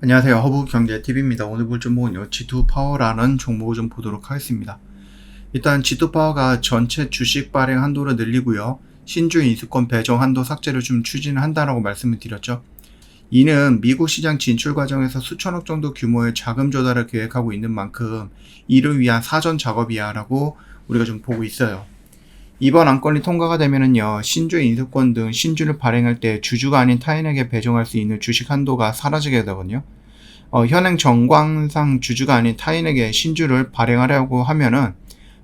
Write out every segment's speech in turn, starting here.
안녕하세요. 허브경제TV입니다. 오늘 볼 종목은요, G2파워라는 종목을 좀 보도록 하겠습니다. 일단 G2파워가 전체 주식 발행 한도를 늘리고요, 신주 인수권 배정 한도 삭제를 좀 추진한다라고 말씀을 드렸죠. 이는 미국 시장 진출 과정에서 수천억 정도 규모의 자금 조달을 계획하고 있는 만큼 이를 위한 사전 작업이야 라고 우리가 좀 보고 있어요. 이번 안건이 통과가 되면은요, 신주 인수권 등 신주를 발행할 때 주주가 아닌 타인에게 배정할 수 있는 주식 한도가 사라지게 되거든요. 현행 정관상 주주가 아닌 타인에게 신주를 발행하려고 하면은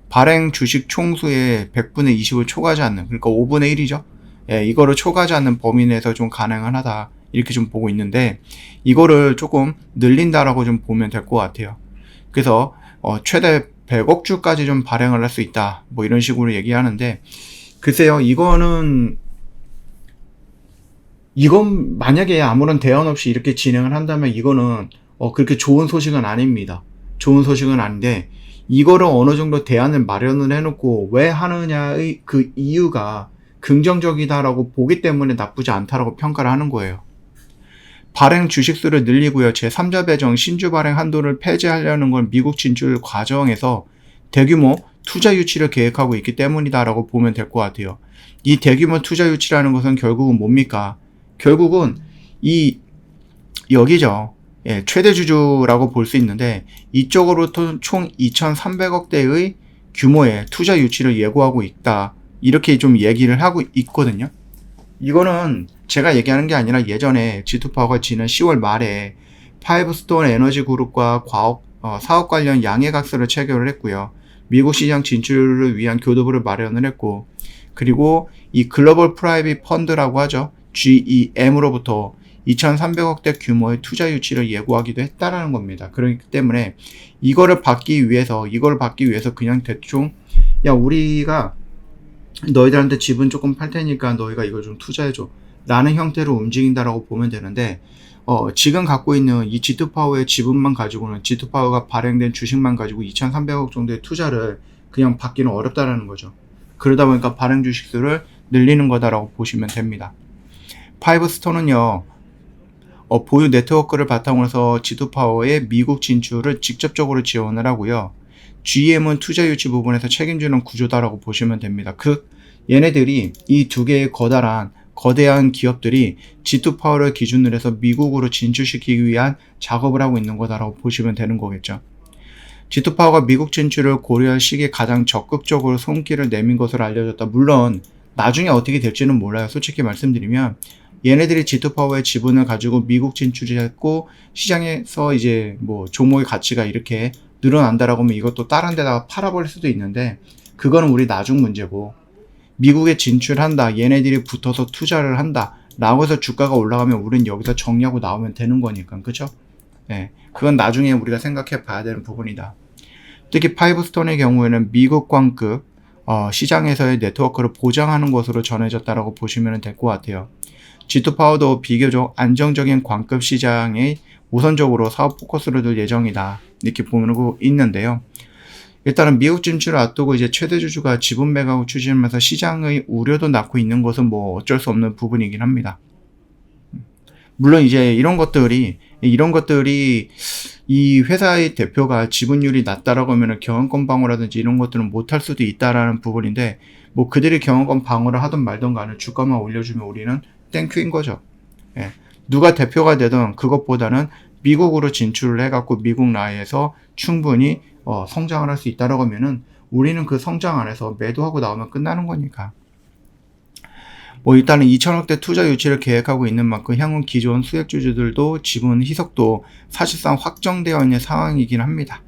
발행 주식 총수의 100분의 20을 초과하지 않는, 그러니까 5분의 1이죠. 예, 이거를 초과하지 않는 범위 내에서 좀 가능하다, 이렇게 좀 보고 있는데, 이거를 조금 늘린다라고 좀 보면 될 것 같아요. 그래서 최대 100억 주까지 좀 발행을 할 수 있다, 뭐 이런 식으로 얘기하는데, 글쎄요, 이건 만약에 아무런 대안 없이 이렇게 진행을 한다면 이거는 그렇게 좋은 소식은 아닙니다. 좋은 소식은 아닌데, 이거를 어느 정도 대안을 마련을 해놓고 왜 하느냐의 그 이유가 긍정적이다라고 보기 때문에 나쁘지 않다라고 평가를 하는 거예요. 발행 주식수를 늘리고요, 제3자 배정 신주 발행 한도를 폐지하려는 건 미국 진출 과정에서 대규모 투자 유치를 계획하고 있기 때문이다라고 보면 될 것 같아요. 이 대규모 투자 유치라는 것은 결국은 뭡니까? 결국은 여기죠. 예, 최대 주주라고 볼 수 있는데, 이쪽으로부터 총 2,300억대의 규모의 투자 유치를 예고하고 있다, 이렇게 좀 얘기를 하고 있거든요. 이거는 제가 얘기하는 게 아니라 예전에 G2파워가 지난 10월 말에 파이브스톤 에너지 그룹과 사업 관련 양해각서를 체결을 했고요. 미국 시장 진출을 위한 교두보를 마련을 했고, 그리고 이 글로벌 프라이빗 펀드라고 하죠. GEM으로부터 2,300억대 규모의 투자 유치를 예고하기도 했다라는 겁니다. 그렇기 때문에 이거를 받기 위해서 그냥 대충, 야, 우리가 너희들한테 지분 조금 팔 테니까 너희가 이걸 좀 투자해줘 라는 형태로 움직인다라고 보면 되는데, 지금 갖고 있는 이 G2파워의 지분만 가지고는, G2파워가 발행된 주식만 가지고 2,300억 정도의 투자를 그냥 받기는 어렵다라는 거죠. 그러다 보니까 발행 주식수를 늘리는 거다라고 보시면 됩니다. 파이브스톤은요, 보유 네트워크를 바탕으로 해서 G2파워의 미국 진출을 직접적으로 지원을 하고요. GM은 투자 유치 부분에서 책임지는 구조다라고 보시면 됩니다. 얘네들이 이 두 개의 거대한 기업들이 G2파워를 기준으로 해서 미국으로 진출시키기 위한 작업을 하고 있는 거다라고 보시면 되는 거겠죠. G2파워가 미국 진출을 고려할 시기에 가장 적극적으로 손길을 내민 것으로 알려졌다. 물론 나중에 어떻게 될지는 몰라요. 솔직히 말씀드리면 얘네들이 G2파워의 지분을 가지고 미국 진출했고 시장에서 이제 뭐 종목의 가치가 이렇게 늘어난다라고 하면 이것도 다른 데다가 팔아버릴 수도 있는데, 그거는 우리 나중 문제고, 미국에 진출한다, 얘네들이 붙어서 투자를 한다 라고 해서 주가가 올라가면 우린 여기서 정리하고 나오면 되는 거니까, 그쵸? 네, 그건 나중에 우리가 생각해 봐야 되는 부분이다. 특히 파이브스톤의 경우에는 미국광급 시장에서의 네트워크를 보장하는 것으로 전해졌다라고 보시면 될 것 같아요. G2파워도 비교적 안정적인 광급 시장에 우선적으로 사업 포커스를 둘 예정이다, 이렇게 보고 있는데요. 일단은 미국 진출을 앞두고 이제 최대 주주가 지분 매각을 추진하면서 시장의 우려도 낳고 있는 것은 뭐 어쩔 수 없는 부분이긴 합니다. 물론 이제 이런 것들이 이 회사의 대표가 지분율이 낮다라고 하면 경영권 방어라든지 이런 것들은 못할 수도 있다라는 부분인데, 뭐 그들이 경영권 방어를 하든 말든 간에 주가만 올려주면 우리는 땡큐인 거죠. 예. 누가 대표가 되든 그것보다는 미국으로 진출을 해갖고 미국 나라에서 충분히 성장을 할 수 있다라고 하면은 우리는 그 성장 안에서 매도하고 나오면 끝나는 거니까. 뭐 일단은 2천억대 투자 유치를 계획하고 있는 만큼 향후 기존 수익주주들도 지분 희석도 사실상 확정되어 있는 상황이긴 합니다.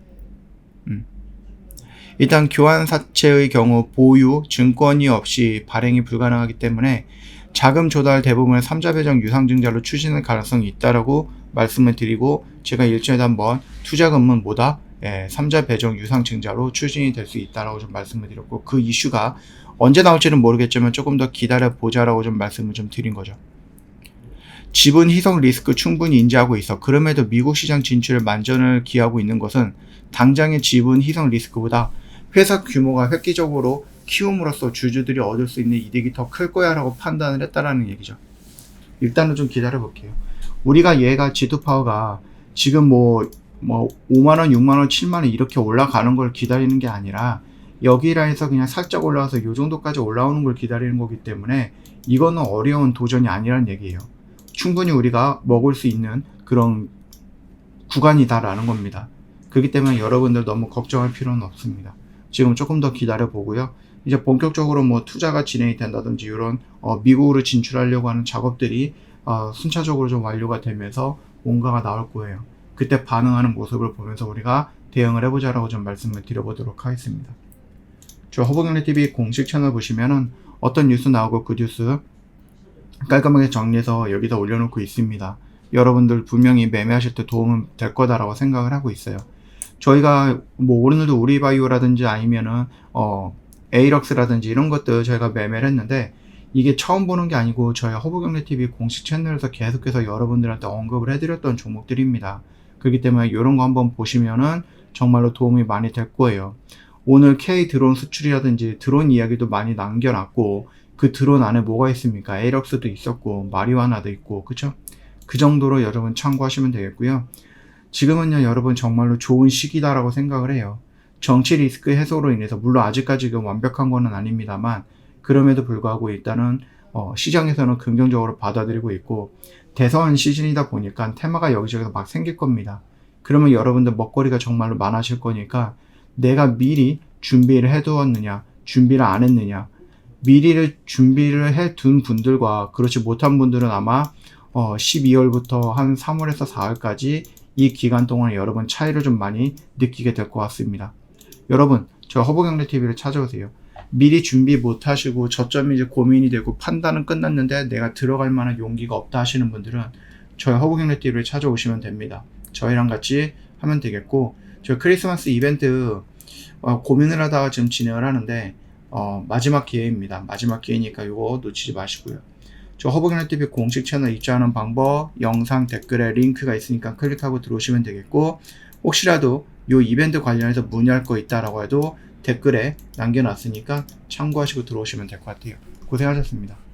일단 교환사채의 경우 보유, 증권이 없이 발행이 불가능하기 때문에 자금 조달 대부분을 3자 배정 유상증자로 추진할 가능성이 있다라고 말씀을 드리고, 제가 일주일에 한번 투자금은 3자 배정 유상증자로 추진이 될 수 있다라고 좀 말씀을 드렸고, 그 이슈가 언제 나올지는 모르겠지만 조금 더 기다려 보자라고 좀 말씀을 좀 드린 거죠. 지분 희석 리스크 충분히 인지하고 있어. 그럼에도 미국 시장 진출을 만전을 기하고 있는 것은 당장의 지분 희석 리스크보다 회사 규모가 획기적으로 키움으로써 주주들이 얻을 수 있는 이득이 더 클 거야 라고 판단을 했다라는 얘기죠. 일단은 좀 기다려 볼게요. 우리가 얘가 G2파워가 지금 뭐 5만원, 6만원, 7만원 이렇게 올라가는 걸 기다리는 게 아니라 여기라 해서 그냥 살짝 올라와서 요 정도까지 올라오는 걸 기다리는 거기 때문에 이거는 어려운 도전이 아니라는 얘기예요. 충분히 우리가 먹을 수 있는 그런 구간이다라는 겁니다. 그렇기 때문에 여러분들 너무 걱정할 필요는 없습니다. 지금 조금 더 기다려 보고요. 이제 본격적으로 뭐 투자가 진행이 된다든지 이런 미국으로 진출하려고 하는 작업들이 순차적으로 좀 완료가 되면서 뭔가가 나올 거예요. 그때 반응하는 모습을 보면서 우리가 대응을 해보자라고 좀 말씀을 드려보도록 하겠습니다. 저 허브경제TV 공식 채널 보시면은 어떤 뉴스 나오고 그 뉴스 깔끔하게 정리해서 여기다 올려놓고 있습니다. 여러분들 분명히 매매하실 때 도움은 될 거다라고 생각을 하고 있어요. 저희가 뭐 오늘도 우리바이오라든지 아니면은 에이럭스라든지 이런 것들 저희가 매매를 했는데 이게 처음 보는 게 아니고 저희 허브경제TV 공식 채널에서 계속해서 여러분들한테 언급을 해드렸던 종목들입니다. 그렇기 때문에 이런 거 한번 보시면은 정말로 도움이 많이 될 거예요. 오늘 K 드론 수출이라든지 드론 이야기도 많이 남겨놨고 그 드론 안에 뭐가 있습니까? 에이럭스도 있었고 마리화나도 있고 그쵸? 그 정도로 여러분 참고하시면 되겠고요. 지금은요 여러분 정말로 좋은 시기다라고 생각을 해요. 정치 리스크 해소로 인해서 물론 아직까지 완벽한 거는 아닙니다만 그럼에도 불구하고 일단은 시장에서는 긍정적으로 받아들이고 있고 대선 시즌이다 보니까 테마가 여기저기서 막 생길 겁니다. 그러면 여러분들 먹거리가 정말로 많아질 거니까 내가 미리 준비를 해두었느냐 준비를 안 했느냐 미리를 준비를 해둔 분들과 그렇지 못한 분들은 아마 12월부터 한 3월에서 4월까지 이 기간 동안 여러분 차이를 좀 많이 느끼게 될 것 같습니다. 여러분 저 허브경제TV를 찾아오세요. 미리 준비 못 하시고 저점이 이제 고민이 되고 판단은 끝났는데 내가 들어갈 만한 용기가 없다 하시는 분들은 저희 허브경제TV를 찾아오시면 됩니다. 저희랑 같이 하면 되겠고 저 크리스마스 이벤트 고민을 하다가 지금 진행을 하는데 마지막 기회입니다. 마지막 기회니까 이거 놓치지 마시고요. 저 허브경제TV 공식 채널 입장하는 방법 영상 댓글에 링크가 있으니까 클릭하고 들어오시면 되겠고 혹시라도 이 이벤트 관련해서 문의할 거 있다라고 해도 댓글에 남겨놨으니까 참고하시고 들어오시면 될 것 같아요. 고생하셨습니다.